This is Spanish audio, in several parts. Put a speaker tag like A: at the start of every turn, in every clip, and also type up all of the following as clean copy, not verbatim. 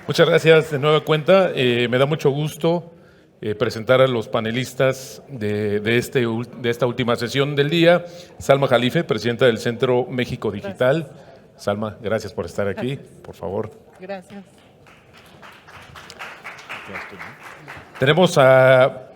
A: Muchas gracias de nueva cuenta. Me da mucho gusto presentar a los panelistas de esta última sesión del día. Salma Jalife, presidenta del Centro México Digital.
B: Gracias.
A: Salma, gracias por estar aquí.
B: Gracias.
A: Por favor.
B: Gracias.
A: Tenemos a,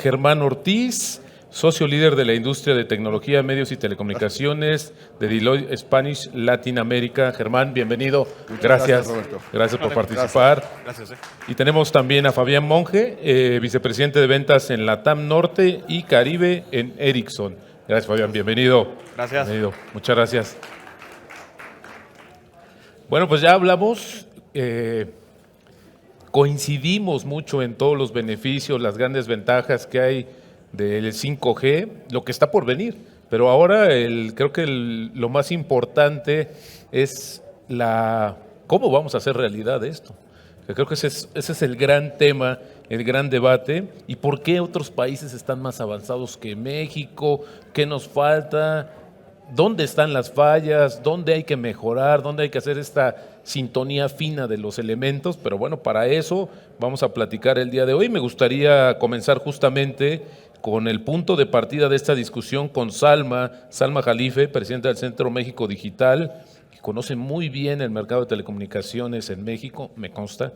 A: Germán Ortiz, socio líder de la industria de tecnología, medios y telecomunicaciones de Deloitte Spanish Latinoamérica. Germán, bienvenido. Gracias,
C: Roberto.
A: Gracias por participar.
C: Gracias.
A: Y tenemos también a Fabián Monge, vicepresidente de ventas en Latam Norte y Caribe en Ericsson. Gracias, Fabián. Bienvenido.
C: Gracias.
A: Bienvenido. Muchas gracias. Bueno, pues ya hablamos, coincidimos mucho en todos los beneficios, las grandes ventajas que hay del 5G, lo que está por venir. Pero ahora creo que lo más importante es cómo vamos a hacer realidad esto. Creo que ese es el gran tema, el gran debate. ¿Y por qué otros países están más avanzados que México? ¿Qué nos falta? ¿Dónde están las fallas? ¿Dónde hay que mejorar? ¿Dónde hay que hacer esta sintonía fina de los elementos? Pero bueno, para eso vamos a platicar el día de hoy. Me gustaría comenzar justamente con el punto de partida de esta discusión con Salma Jalife, presidenta del Centro México Digital, que conoce muy bien el mercado de telecomunicaciones en México, me consta.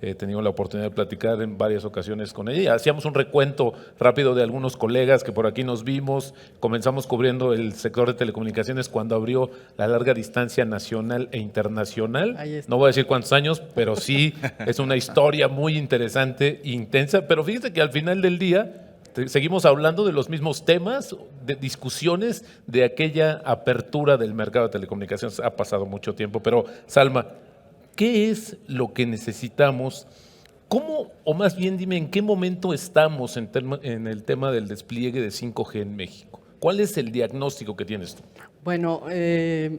A: He tenido la oportunidad de platicar en varias ocasiones con ella. Hacíamos un recuento rápido de algunos colegas que por aquí nos vimos. Comenzamos cubriendo el sector de telecomunicaciones cuando abrió la larga distancia nacional e internacional. No voy a decir cuántos años, pero sí es una historia muy interesante e intensa. Pero fíjense que al final del día seguimos hablando de los mismos temas, de discusiones de aquella apertura del mercado de telecomunicaciones. Ha pasado mucho tiempo, pero Salma, ¿qué es lo que necesitamos? ¿Cómo, o más bien dime, en qué momento estamos en el tema del despliegue de 5G en México? ¿Cuál es el diagnóstico que tienes tú?
B: Bueno,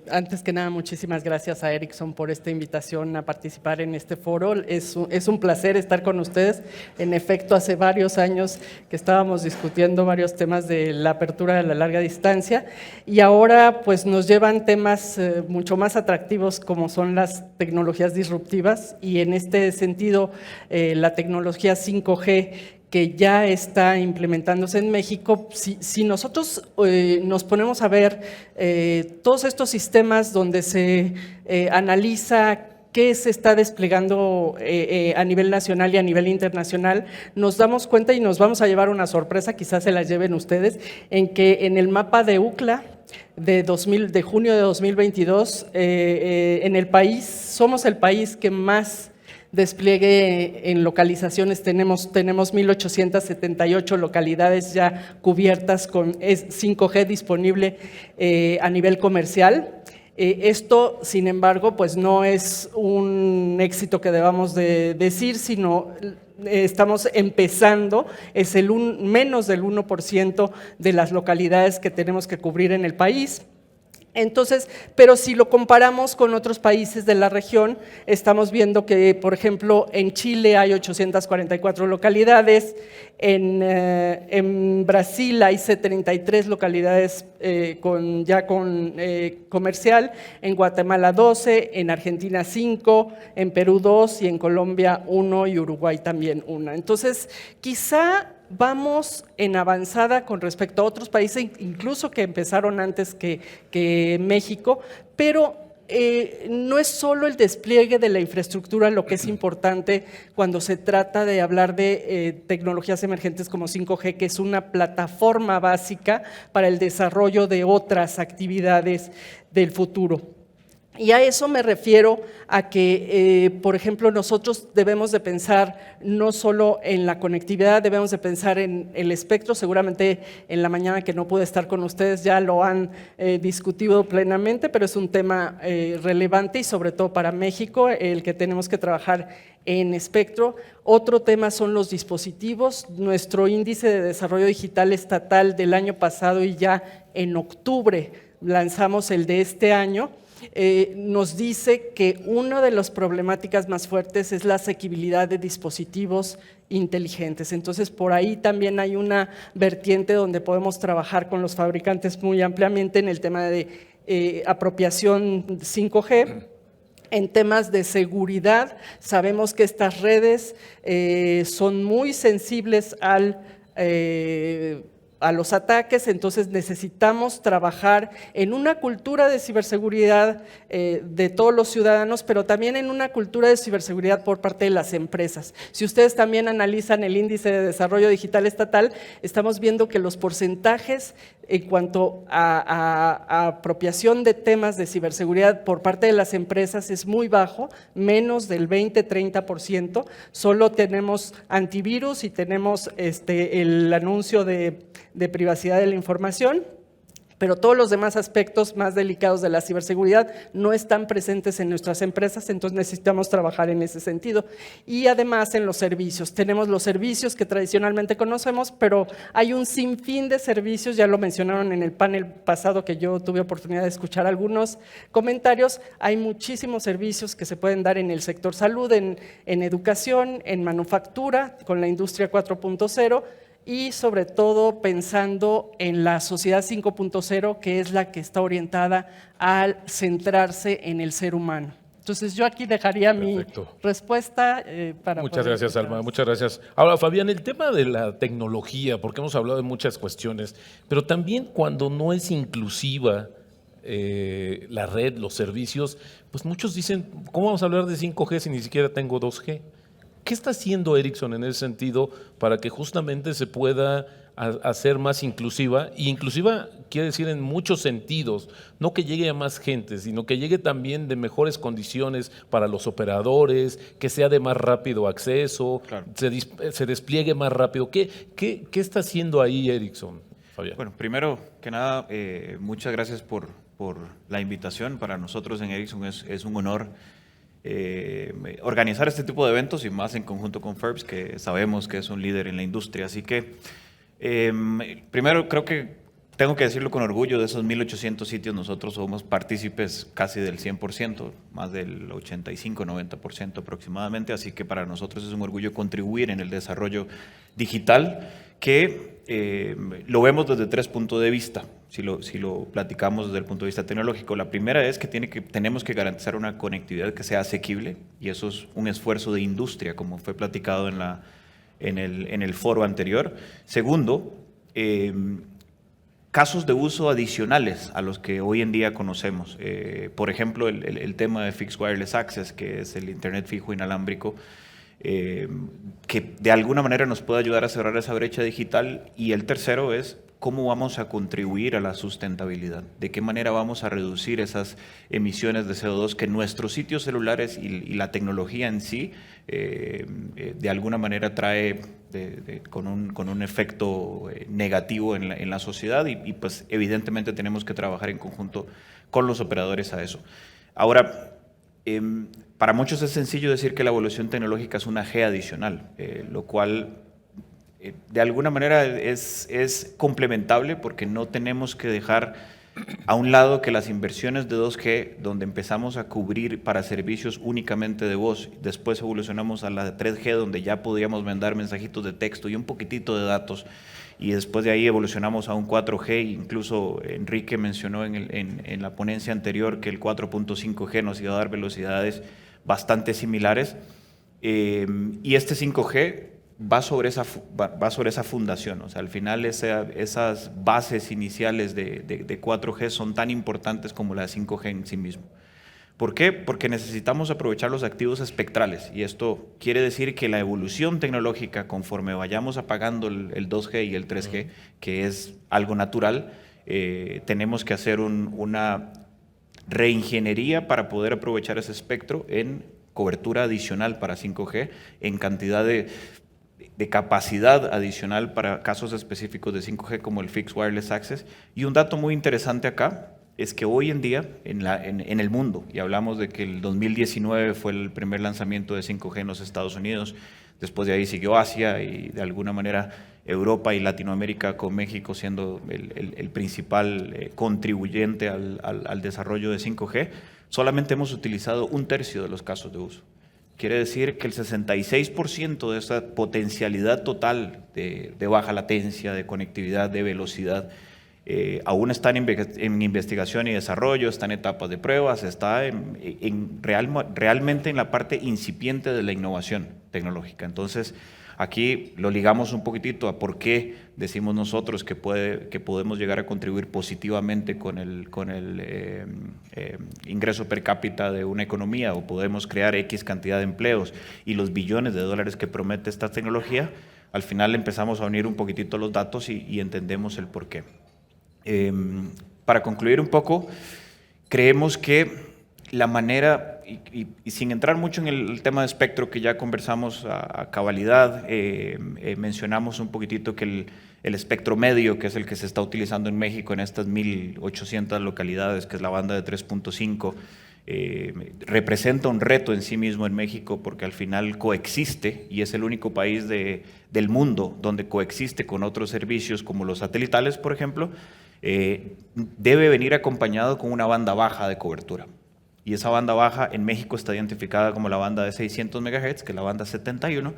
B: antes que nada, muchísimas gracias a Ericsson por esta invitación a participar en este foro. Es un placer estar con ustedes. En efecto, hace varios años que estábamos discutiendo varios temas de la apertura de la larga distancia y ahora pues nos llevan temas mucho más atractivos como son las tecnologías disruptivas y en este sentido la tecnología 5G que ya está implementándose en México. Si nosotros nos ponemos a ver todos estos sistemas donde se analiza qué se está desplegando a nivel nacional y a nivel internacional, nos damos cuenta y nos vamos a llevar una sorpresa, quizás se la lleven ustedes, en que en el mapa de UCLA de junio de 2022, en el país, somos el país que más despliegue en localizaciones tenemos 1,878 localidades ya cubiertas con 5G disponible a nivel comercial. Esto, sin embargo, pues no es un éxito que debamos de decir, sino estamos empezando, es menos del 1% de las localidades que tenemos que cubrir en el país. Entonces, pero si lo comparamos con otros países de la región, estamos viendo que, por ejemplo, en Chile hay 844 localidades, en Brasil hay 33 localidades con comercial, en Guatemala 12, en Argentina 5, en Perú 2 y en Colombia 1 y Uruguay también 1. Entonces, quizá vamos en avanzada con respecto a otros países, incluso que empezaron antes que México, pero no es solo el despliegue de la infraestructura lo que es importante cuando se trata de hablar de tecnologías emergentes como 5G, que es una plataforma básica para el desarrollo de otras actividades del futuro. Y a eso me refiero a que, por ejemplo, nosotros debemos de pensar no solo en la conectividad, debemos de pensar en el espectro. Seguramente en la mañana que no pude estar con ustedes ya lo han discutido plenamente, pero es un tema relevante y sobre todo para México, el que tenemos que trabajar en espectro. Otro tema son los dispositivos. Nuestro índice de desarrollo digital estatal del año pasado y ya en octubre lanzamos el de este año, nos dice que una de las problemáticas más fuertes es la asequibilidad de dispositivos inteligentes. Entonces, por ahí también hay una vertiente donde podemos trabajar con los fabricantes muy ampliamente en el tema de apropiación 5G. En temas de seguridad, sabemos que estas redes son muy sensibles a los ataques, entonces necesitamos trabajar en una cultura de ciberseguridad de todos los ciudadanos, pero también en una cultura de ciberseguridad por parte de las empresas. Si ustedes también analizan el índice de desarrollo digital estatal, estamos viendo que los porcentajes en cuanto a apropiación de temas de ciberseguridad por parte de las empresas es muy bajo, menos del 20-30%. Solo tenemos antivirus y tenemos el anuncio de privacidad de la información, pero todos los demás aspectos más delicados de la ciberseguridad no están presentes en nuestras empresas, entonces necesitamos trabajar en ese sentido. Y además en los servicios, tenemos los servicios que tradicionalmente conocemos, pero hay un sinfín de servicios, ya lo mencionaron en el panel pasado que yo tuve oportunidad de escuchar algunos comentarios, hay muchísimos servicios que se pueden dar en el sector salud, en educación, en manufactura, con la industria 4.0, y sobre todo pensando en la sociedad 5.0, que es la que está orientada al centrarse en el ser humano. Entonces yo aquí dejaría
A: Perfecto.
B: mi respuesta para
A: Muchas gracias, Alma, muchas gracias. Ahora, Fabián, el tema de la tecnología, porque hemos hablado de muchas cuestiones, pero también cuando no es inclusiva la red, los servicios, pues muchos dicen, ¿cómo vamos a hablar de 5G si ni siquiera tengo 2G? ¿Qué está haciendo Ericsson en ese sentido para que justamente se pueda hacer más inclusiva? Y inclusiva quiere decir en muchos sentidos, no que llegue a más gente, sino que llegue también de mejores condiciones para los operadores, que sea de más rápido acceso, claro, se despliegue más rápido. ¿Qué está haciendo ahí Ericsson, Fabián?
C: Bueno, primero que nada, muchas gracias por la invitación. Para nosotros en Ericsson es un honor organizar este tipo de eventos y más en conjunto con FIRBS, que sabemos que es un líder en la industria. Así que, primero creo que tengo que decirlo con orgullo, de esos 1.800 sitios nosotros somos partícipes casi del 100%, más del 85-90% aproximadamente, así que para nosotros es un orgullo contribuir en el desarrollo digital, que lo vemos desde 3 puntos de vista. Si lo platicamos desde el punto de vista tecnológico, la primera es que tenemos que garantizar una conectividad que sea asequible, y eso es un esfuerzo de industria, como fue platicado en el foro anterior. Segundo, casos de uso adicionales a los que hoy en día conocemos. Por ejemplo, el tema de Fixed Wireless Access, que es el Internet fijo inalámbrico, que de alguna manera nos puede ayudar a cerrar esa brecha digital. Y el tercero es cómo vamos a contribuir a la sustentabilidad, de qué manera vamos a reducir esas emisiones de CO2 que nuestros sitios celulares y la tecnología en sí de alguna manera trae con un efecto negativo en la sociedad, y pues evidentemente tenemos que trabajar en conjunto con los operadores a eso. Ahora, para muchos es sencillo decir que la evolución tecnológica es una G adicional, lo cual de alguna manera es complementable, porque no tenemos que dejar a un lado que las inversiones de 2G, donde empezamos a cubrir para servicios únicamente de voz, después evolucionamos a la 3G, donde ya podíamos mandar mensajitos de texto y un poquitito de datos, y después de ahí evolucionamos a un 4G, incluso Enrique mencionó en la ponencia anterior que el 4.5G nos iba a dar velocidades bastante similares, y este 5G va sobre esa fundación. O sea, al final esas bases iniciales de 4G son tan importantes como la de 5G en sí mismo. ¿Por qué? Porque necesitamos aprovechar los activos espectrales, y esto quiere decir que la evolución tecnológica, conforme vayamos apagando el 2G y el 3G, que es algo natural, tenemos que hacer una reingeniería para poder aprovechar ese espectro en cobertura adicional para 5G, en cantidad de capacidad adicional para casos específicos de 5G como el Fixed Wireless Access. Y un dato muy interesante acá es que hoy en día en el mundo, y hablamos de que el 2019 fue el primer lanzamiento de 5G en los Estados Unidos, después de ahí siguió Asia y de alguna manera Europa y Latinoamérica, con México siendo el principal contribuyente al desarrollo de 5G, solamente hemos utilizado 1/3 de los casos de uso. Quiere decir que el 66% de esa potencialidad total de baja latencia, de conectividad, de velocidad, aún está en investigación y desarrollo, está en etapas de pruebas, está realmente en la parte incipiente de la innovación tecnológica. Entonces, aquí lo ligamos un poquitito a por qué decimos nosotros que podemos llegar a contribuir positivamente con el ingreso per cápita de una economía, o podemos crear X cantidad de empleos y los billones de dólares que promete esta tecnología. Al final empezamos a unir un poquitito los datos y entendemos el por qué. Para concluir un poco, creemos que la manera, y sin entrar mucho en el tema de espectro que ya conversamos a cabalidad, mencionamos un poquitito que el espectro medio, que es el que se está utilizando en México en estas 1.800 localidades, que es la banda de 3.5, representa un reto en sí mismo en México, porque al final coexiste y es el único país del mundo donde coexiste con otros servicios como los satelitales, por ejemplo. Debe venir acompañado con una banda baja de cobertura. Y esa banda baja en México está identificada como la banda de 600 MHz, que es la banda 71,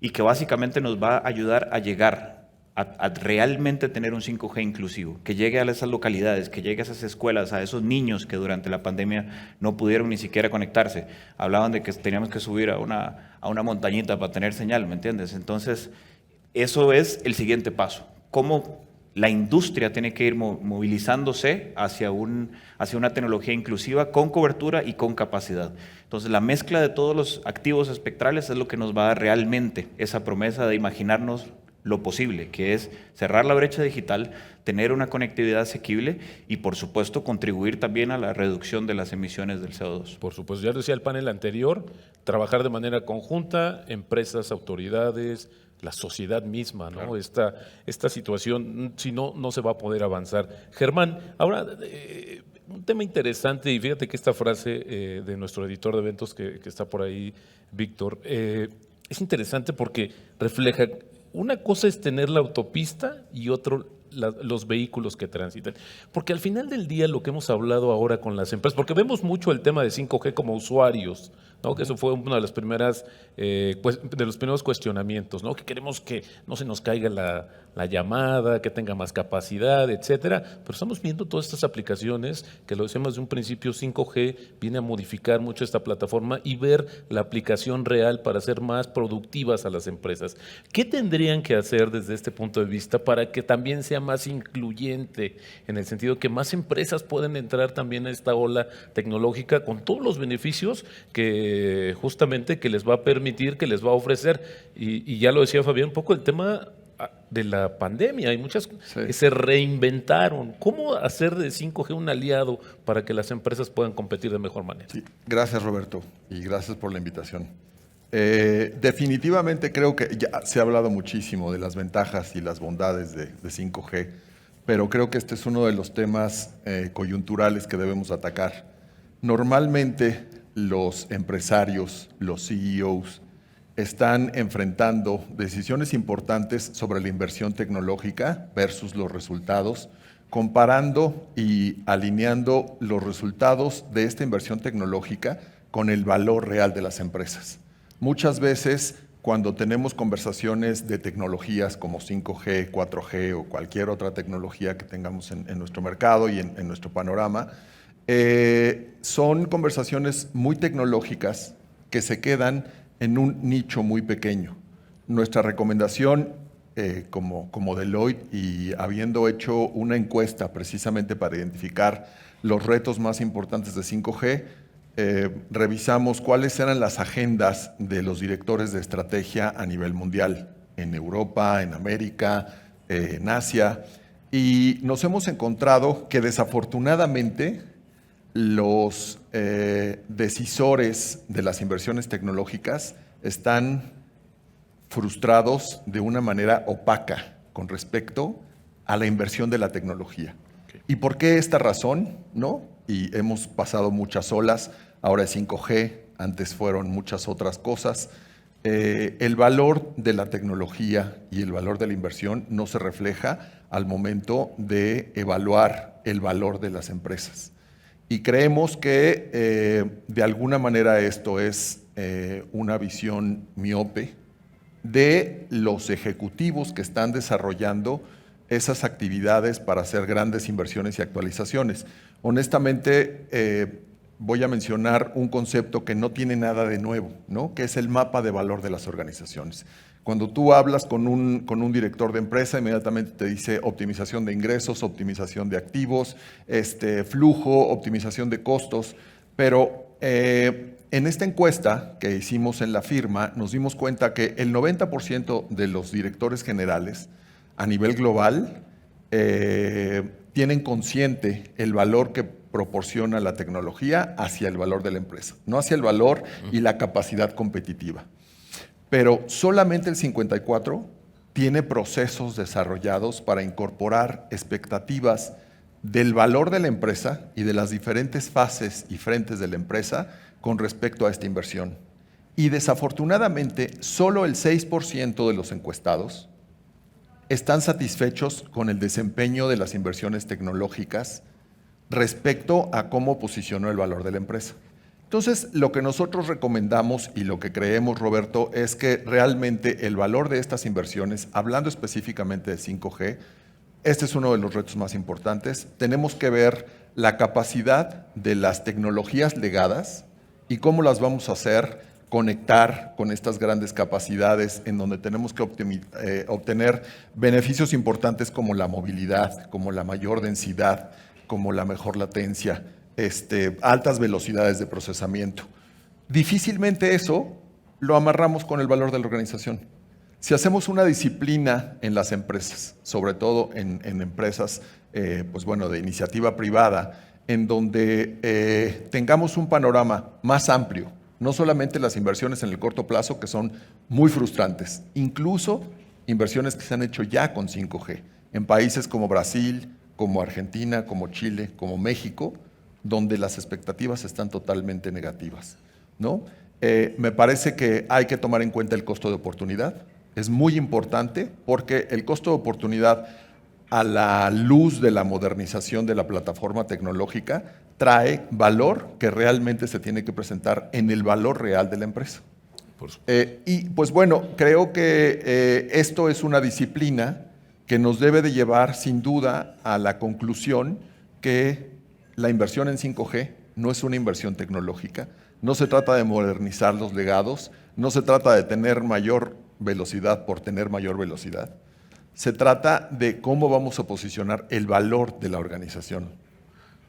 C: y que básicamente nos va a ayudar a llegar a realmente tener un 5G inclusivo, que llegue a esas localidades, que llegue a esas escuelas, a esos niños que durante la pandemia no pudieron ni siquiera conectarse. Hablaban de que teníamos que subir a una montañita para tener señal, ¿me entiendes? Entonces, eso es el siguiente paso. ¿Cómo la industria tiene que ir movilizándose hacia una tecnología inclusiva con cobertura y con capacidad? Entonces, la mezcla de todos los activos espectrales es lo que nos va a dar realmente esa promesa de imaginarnos lo posible, que es cerrar la brecha digital, tener una conectividad asequible y, por supuesto, contribuir también a la reducción de las emisiones del CO2.
A: Por supuesto, ya decía el panel anterior, trabajar de manera conjunta, empresas, autoridades, la sociedad misma, ¿no? Claro. Esta situación, si no, no se va a poder avanzar. Germán, ahora, un tema interesante, y fíjate que esta frase de nuestro editor de eventos que está por ahí, Víctor, es interesante porque refleja, una cosa es tener la autopista y otro los vehículos que transitan. Porque al final del día lo que hemos hablado ahora con las empresas, porque vemos mucho el tema de 5G como usuarios, ¿no? Que eso fue uno de las primeras, de los primeros cuestionamientos, ¿no? Que queremos que no se nos caiga la llamada, que tenga más capacidad, etcétera. Pero estamos viendo todas estas aplicaciones que, lo decíamos de un principio, 5G viene a modificar mucho esta plataforma y ver la aplicación real para hacer más productivas a las empresas. ¿Qué tendrían que hacer desde este punto de vista para que también sea más incluyente, en el sentido que más empresas pueden entrar también a esta ola tecnológica con todos los beneficios que justamente que les va a permitir, que les va a ofrecer? Y ya lo decía Fabián, un poco el tema de la pandemia, hay muchas que se reinventaron. ¿Cómo hacer de 5G un aliado para que las empresas puedan competir de mejor manera?
D: Sí, gracias, Roberto, y gracias por la invitación. Definitivamente creo que ya se ha hablado muchísimo de las ventajas y las bondades de 5G, pero creo que este es uno de los temas coyunturales que debemos atacar. Normalmente los empresarios, los CEOs, están enfrentando decisiones importantes sobre la inversión tecnológica versus los resultados, comparando y alineando los resultados de esta inversión tecnológica con el valor real de las empresas. Muchas veces, cuando tenemos conversaciones de tecnologías como 5G, 4G o cualquier otra tecnología que tengamos en nuestro mercado y en nuestro panorama, son conversaciones muy tecnológicas que se quedan en un nicho muy pequeño. Nuestra recomendación, como Deloitte, y habiendo hecho una encuesta precisamente para identificar los retos más importantes de 5G, revisamos cuáles eran las agendas de los directores de estrategia a nivel mundial, en Europa, en América, en Asia, y nos hemos encontrado que desafortunadamente los decisores de las inversiones tecnológicas están frustrados de una manera opaca con respecto a la inversión de la tecnología. Okay. ¿Y por qué esta razón? ¿No? Y hemos pasado muchas olas, ahora es 5G, antes fueron muchas otras cosas. El valor de la tecnología y el valor de la inversión no se refleja al momento de evaluar el valor de las empresas. Y creemos que de alguna manera esto es una visión miope de los ejecutivos que están desarrollando esas actividades para hacer grandes inversiones y actualizaciones. Honestamente, voy a mencionar un concepto que no tiene nada de nuevo, ¿no? Que es el mapa de valor de las organizaciones. Cuando tú hablas con un director de empresa, inmediatamente te dice optimización de ingresos, optimización de activos, flujo, optimización de costos, pero en esta encuesta que hicimos en la firma, nos dimos cuenta que el 90% de los directores generales a nivel global tienen consciente el valor que proporciona la tecnología hacia el valor de la empresa, no hacia el valor y la capacidad competitiva. Pero solamente el 54% tiene procesos desarrollados para incorporar expectativas del valor de la empresa y de las diferentes fases y frentes de la empresa con respecto a esta inversión. Y desafortunadamente, solo el 6% de los encuestados están satisfechos con el desempeño de las inversiones tecnológicas respecto a cómo posicionó el valor de la empresa. Entonces, lo que nosotros recomendamos y lo que creemos, Roberto, es que realmente el valor de estas inversiones, hablando específicamente de 5G, este es uno de los retos más importantes. Tenemos que ver la capacidad de las tecnologías legadas y cómo las vamos a hacer conectar con estas grandes capacidades en donde tenemos que obtener beneficios importantes como la movilidad, como la mayor densidad, como la mejor latencia, altas velocidades de procesamiento. Difícilmente eso lo amarramos con el valor de la organización. Si hacemos una disciplina en las empresas, sobre todo en empresas de iniciativa privada, en donde tengamos un panorama más amplio, no solamente las inversiones en el corto plazo, que son muy frustrantes, incluso inversiones que se han hecho ya con 5G, en países como Brasil, como Argentina, como Chile, como México, donde las expectativas están totalmente negativas, ¿no? Me parece que hay que tomar en cuenta el costo de oportunidad. Es muy importante porque el costo de oportunidad a la luz de la modernización de la plataforma tecnológica trae valor que realmente se tiene que presentar en el valor real de la empresa. Y pues bueno, creo que esto es una disciplina que nos debe de llevar sin duda a la conclusión que la inversión en 5G no es una inversión tecnológica, no se trata de modernizar los legados, no se trata de tener mayor velocidad por tener mayor velocidad. Se trata de cómo vamos a posicionar el valor de la organización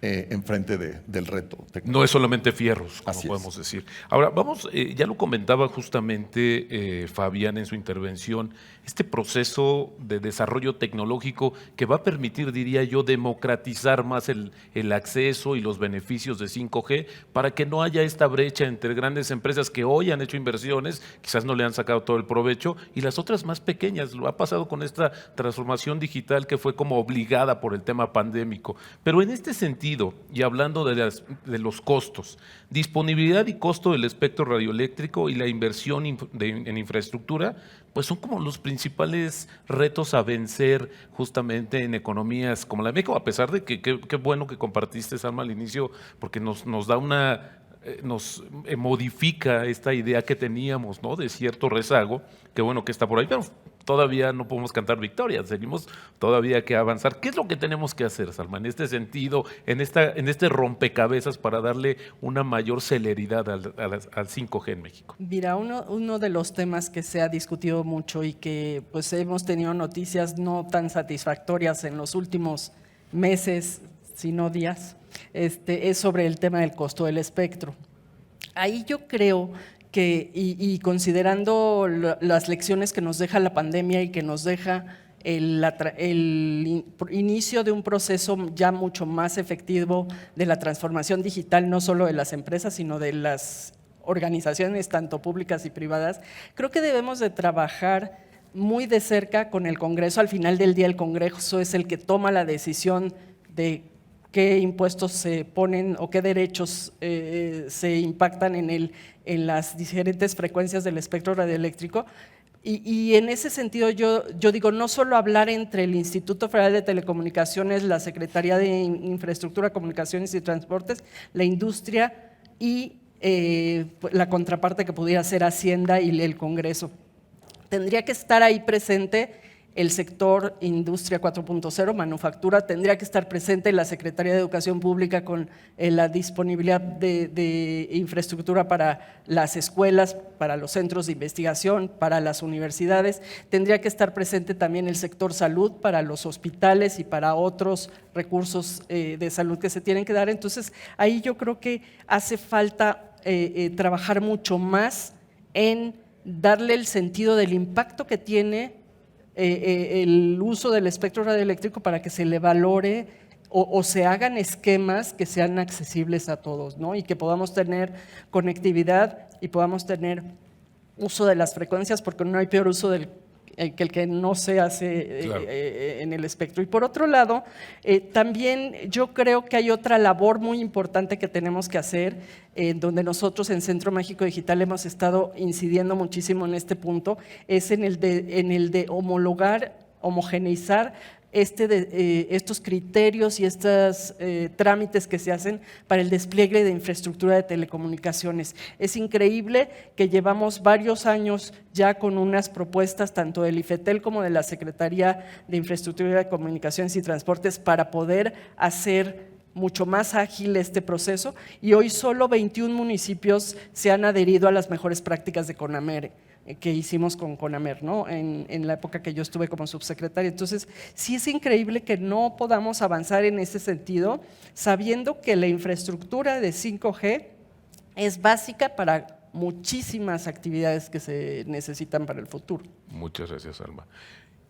D: enfrente del reto tecnológico.
A: No es solamente fierros, como
D: Así
A: podemos decir. Ahora, vamos, ya lo comentaba justamente Fabián en su intervención, este proceso de desarrollo tecnológico que va a permitir, diría yo, democratizar más el acceso y los beneficios de 5G para que no haya esta brecha entre grandes empresas que hoy han hecho inversiones, quizás no le han sacado todo el provecho, y las otras más pequeñas. Lo ha pasado con esta transformación digital que fue como obligada por el tema pandémico. Pero en este sentido, y hablando de los costos, disponibilidad y costo del espectro radioeléctrico y la inversión en infraestructura, pues son como los principales retos a vencer justamente en economías como la de México, a pesar de que qué bueno que compartiste, Salma, al inicio, porque nos da nos modifica esta idea que teníamos, ¿no?, de cierto rezago, que bueno que está por ahí, pero todavía no podemos cantar victoria, seguimos todavía que avanzar. ¿Qué es lo que tenemos que hacer, Salma, en este sentido, en este rompecabezas para darle una mayor celeridad al 5G en México?
B: Mira, uno de los temas que se ha discutido mucho y que pues hemos tenido noticias no tan satisfactorias en los últimos meses, sino días, es sobre el tema del costo del espectro. Ahí yo creo que, y considerando las lecciones que nos deja la pandemia y que nos deja el inicio de un proceso ya mucho más efectivo de la transformación digital, no solo de las empresas, sino de las organizaciones, tanto públicas y privadas, creo que debemos de trabajar muy de cerca con el Congreso. Al final del día, el Congreso es el que toma la decisión de qué impuestos se ponen o qué derechos se impactan en las diferentes frecuencias del espectro radioeléctrico. Y en ese sentido yo digo, no solo hablar entre el Instituto Federal de Telecomunicaciones, la Secretaría de Infraestructura, Comunicaciones y Transportes, la industria y la contraparte que pudiera ser Hacienda y el Congreso. Tendría que estar ahí presente el sector Industria 4.0, manufactura, tendría que estar presente la Secretaría de Educación Pública con la disponibilidad de infraestructura para las escuelas, para los centros de investigación, para las universidades. Tendría que estar presente también el sector salud para los hospitales y para otros recursos de salud que se tienen que dar. Entonces, ahí yo creo que hace falta trabajar mucho más en darle el sentido del impacto que tiene el uso del espectro radioeléctrico para que se le valore o se hagan esquemas que sean accesibles a todos, ¿no? Y que podamos tener conectividad y podamos tener uso de las frecuencias, porque no hay peor uso que el que no se hace
A: Claro.
B: en el espectro. Y por otro lado, también yo creo que hay otra labor muy importante que tenemos que hacer, donde nosotros en Centro México Digital hemos estado incidiendo muchísimo en este punto, es en el de homologar, homogeneizar estos criterios y estos trámites que se hacen para el despliegue de infraestructura de telecomunicaciones. Es increíble que llevamos varios años ya con unas propuestas tanto del IFETEL como de la Secretaría de Infraestructura de Comunicaciones y Transportes para poder hacer mucho más ágil este proceso, y hoy solo 21 municipios se han adherido a las mejores prácticas de CONAMER que hicimos con CONAMER, ¿no? En la época que yo estuve como subsecretaria. Entonces, sí es increíble que no podamos avanzar en ese sentido, sabiendo que la infraestructura de 5G es básica para muchísimas actividades que se necesitan para el futuro.
A: Muchas gracias, Alma.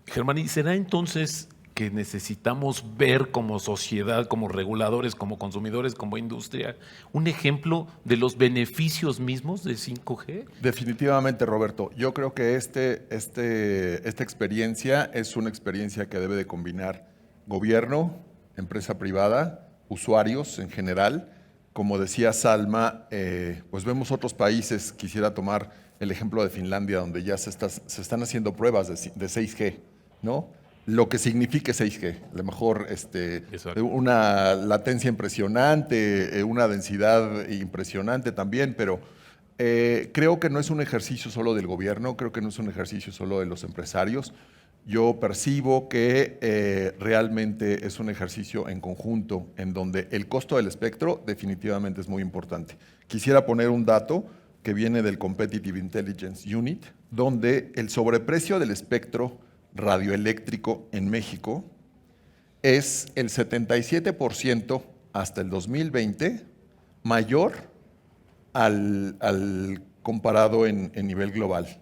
A: Germán, ¿y será entonces que necesitamos ver como sociedad, como reguladores, como consumidores, como industria, un ejemplo de los beneficios mismos de 5G?
D: Definitivamente, Roberto. Yo creo que esta experiencia es una experiencia que debe de combinar gobierno, empresa privada, usuarios en general. Como decía Salma, pues vemos otros países, quisiera tomar el ejemplo de Finlandia, donde ya se están haciendo pruebas de 6G, ¿no? Lo que signifique 6G, a lo mejor una latencia impresionante, una densidad impresionante también, pero creo que no es un ejercicio solo del gobierno, creo que no es un ejercicio solo de los empresarios. Yo percibo que realmente es un ejercicio en conjunto, en donde el costo del espectro definitivamente es muy importante. Quisiera poner un dato que viene del Competitive Intelligence Unit, donde el sobreprecio del espectro radioeléctrico en México es el 77% hasta el 2020 mayor al comparado en nivel global,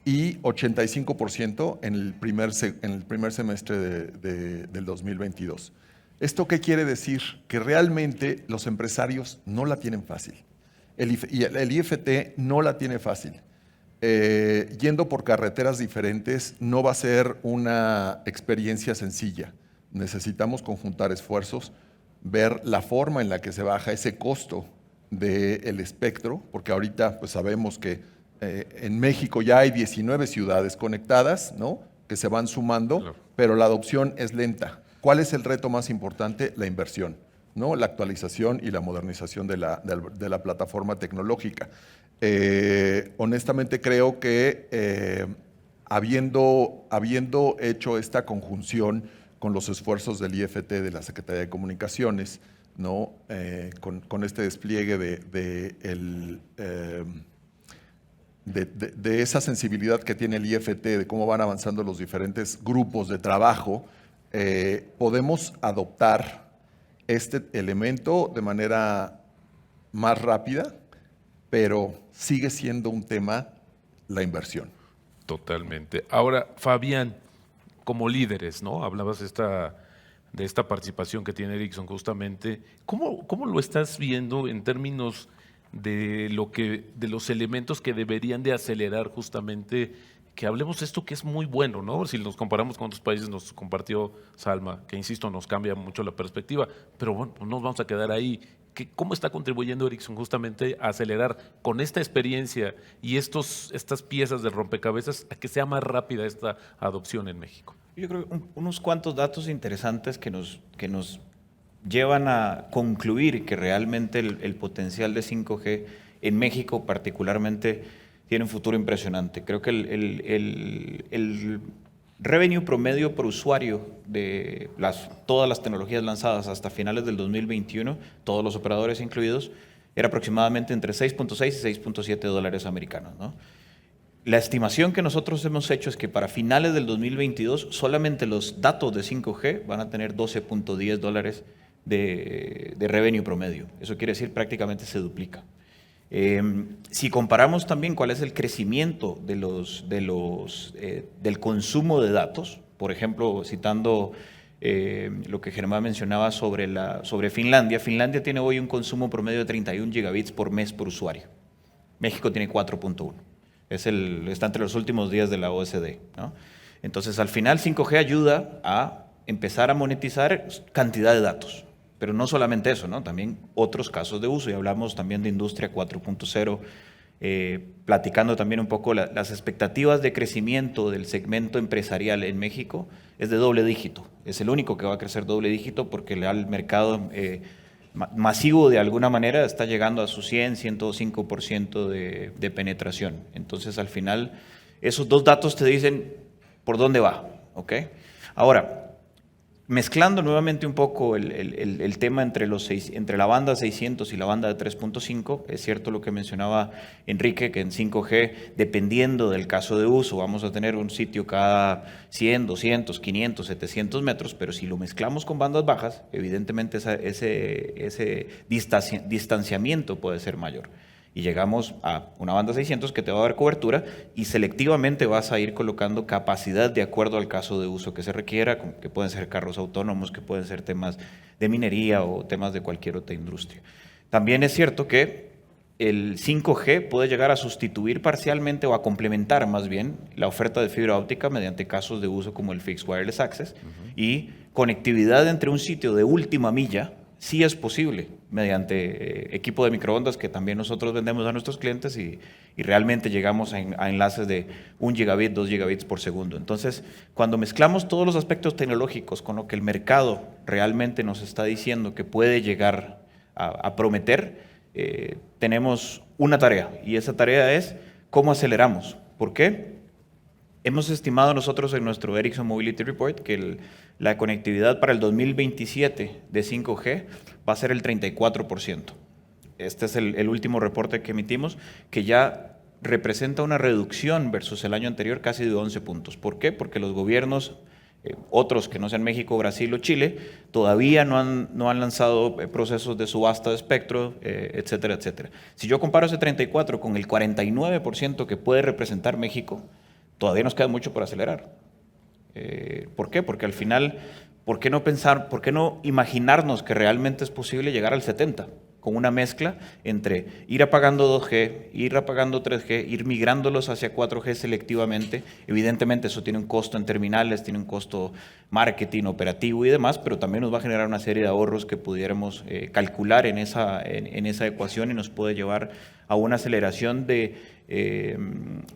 D: y 85% en el primer semestre del 2022. ¿Esto qué quiere decir? Que realmente los empresarios no la tienen fácil. El IFT no la tiene fácil. Yendo por carreteras diferentes no va a ser una experiencia sencilla. Necesitamos conjuntar esfuerzos, ver la forma en la que se baja ese costo del espectro, porque ahorita pues sabemos que en México ya hay 19 ciudades conectadas, ¿no?, que se van sumando, claro, pero la adopción es lenta. ¿Cuál es el reto más importante? La inversión, ¿no?, la actualización y la modernización de la plataforma tecnológica. Honestamente creo que habiendo hecho esta conjunción con los esfuerzos del IFT, de la Secretaría de Comunicaciones, ¿no?, con este despliegue de esa sensibilidad que tiene el IFT, de cómo van avanzando los diferentes grupos de trabajo, podemos adoptar este elemento de manera más rápida, pero sigue siendo un tema la inversión.
A: Totalmente. Ahora, Fabián, como líderes, ¿no? Hablabas de esta participación que tiene Ericsson justamente. ¿Cómo lo estás viendo en términos de los elementos que deberían de acelerar justamente que hablemos de esto que es muy bueno, ¿no? Si nos comparamos con otros países, nos compartió Salma, que insisto, nos cambia mucho la perspectiva, pero bueno, pues nos vamos a quedar ahí. ¿Cómo está contribuyendo Ericsson justamente a acelerar con esta experiencia y estas piezas de rompecabezas a que sea más rápida esta adopción en México?
C: Yo creo que unos cuantos datos interesantes que nos llevan a concluir que realmente el potencial de 5G en México particularmente tiene un futuro impresionante. Creo que revenue promedio por usuario de todas las tecnologías lanzadas hasta finales del 2021, todos los operadores incluidos, era aproximadamente entre 6.6 y 6.7 dólares americanos, ¿no? La estimación que nosotros hemos hecho es que para finales del 2022 solamente los datos de 5G van a tener 12.10 dólares de revenue promedio. Eso quiere decir prácticamente se duplica. Si comparamos también cuál es el crecimiento del consumo de datos, por ejemplo, citando lo que Germán mencionaba sobre Finlandia. Finlandia tiene hoy un consumo promedio de 31 gigabits por mes por usuario. México tiene 4.1. Está entre los últimos días de la OSD, ¿no? Entonces, al final, 5G ayuda a empezar a monetizar cantidad de datos. Pero no solamente eso, ¿no? También otros casos de uso. Y hablamos también de Industria 4.0, platicando también un poco las expectativas de crecimiento del segmento empresarial en México es de doble dígito. Es el único que va a crecer doble dígito porque el mercado masivo de alguna manera está llegando a su 100, 105% de penetración. Entonces, al final, esos dos datos te dicen por dónde va, ¿ok? Ahora, mezclando nuevamente un poco el tema entre la banda 600 y la banda de 3.5, es cierto lo que mencionaba Enrique, que en 5G, dependiendo del caso de uso, vamos a tener un sitio cada 100, 200, 500, 700 metros, pero si lo mezclamos con bandas bajas, evidentemente ese distanciamiento puede ser mayor. Y llegamos a una banda 600 que te va a dar cobertura y selectivamente vas a ir colocando capacidad de acuerdo al caso de uso que se requiera, que pueden ser carros autónomos, que pueden ser temas de minería o temas de cualquier otra industria. También es cierto que el 5G puede llegar a sustituir parcialmente o a complementar más bien la oferta de fibra óptica mediante casos de uso como el Fixed Wireless Access y conectividad entre un sitio de última milla. Sí es posible mediante equipo de microondas que también nosotros vendemos a nuestros clientes y realmente llegamos a enlaces de 1 gigabit, 2 gigabits por segundo. Entonces, cuando mezclamos todos los aspectos tecnológicos con lo que el mercado realmente nos está diciendo que puede llegar a prometer, tenemos una tarea y esa tarea es cómo aceleramos. ¿Por qué? Hemos estimado nosotros en nuestro Ericsson Mobility Report que la conectividad para el 2027 de 5G va a ser el 34%. Este es el último reporte que emitimos, que ya representa una reducción versus el año anterior casi de 11 puntos. ¿Por qué? Porque los gobiernos, otros que no sean México, Brasil o Chile, todavía no han lanzado procesos de subasta de espectro, etcétera, etcétera. Si yo comparo ese 34 con el 49% que puede representar México, todavía nos queda mucho por acelerar. ¿Por qué? Porque al final, ¿por qué no imaginarnos que realmente es posible llegar al 70%? Con una mezcla entre ir apagando 2G, ir apagando 3G, ir migrándolos hacia 4G selectivamente. Evidentemente eso tiene un costo en terminales, tiene un costo marketing, operativo y demás, pero también nos va a generar una serie de ahorros que pudiéramos calcular en esa ecuación y nos puede llevar a una aceleración de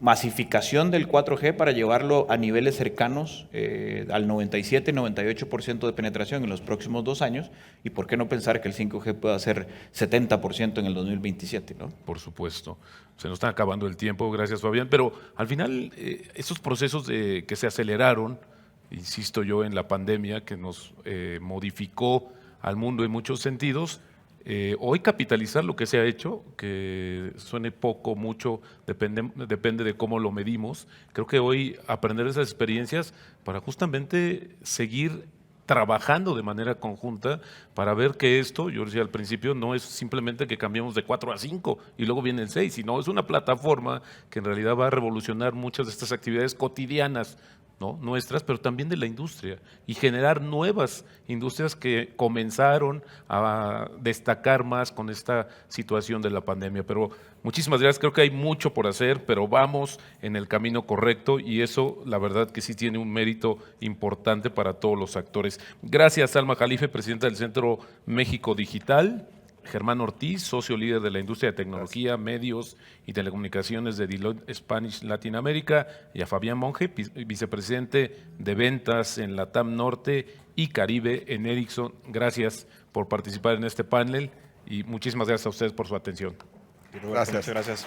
C: masificación del 4G para llevarlo a niveles cercanos al 97-98% de penetración en los próximos 2 años. Y por qué no pensar que el 5G pueda ser 70% en el 2027, ¿no?
A: Por supuesto. Se nos está acabando el tiempo, gracias Fabián, pero al final esos procesos que se aceleraron, insisto yo, en la pandemia que nos modificó al mundo en muchos sentidos, hoy capitalizar lo que se ha hecho, que suene poco, mucho, depende de cómo lo medimos. Creo que hoy aprender esas experiencias para justamente seguir trabajando de manera conjunta para ver que esto, yo decía al principio, no es simplemente que cambiemos de 4 a 5 y luego viene el 6, sino es una plataforma que en realidad va a revolucionar muchas de estas actividades cotidianas, ¿no? Nuestras, pero también de la industria y generar nuevas industrias que comenzaron a destacar más con esta situación de la pandemia. Pero muchísimas gracias, creo que hay mucho por hacer, pero vamos en el camino correcto y eso la verdad que sí tiene un mérito importante para todos los actores. Gracias Salma Jalife, presidenta del Centro México Digital. Germán Ortiz, socio líder de la industria de tecnología, medios y telecomunicaciones de Deloitte Spanish Latinoamérica, y a Fabián Monge, vicepresidente de ventas en la TAM Norte y Caribe en Ericsson. Gracias por participar en este panel y muchísimas gracias a ustedes por su atención.
D: Gracias.
C: Muchas gracias.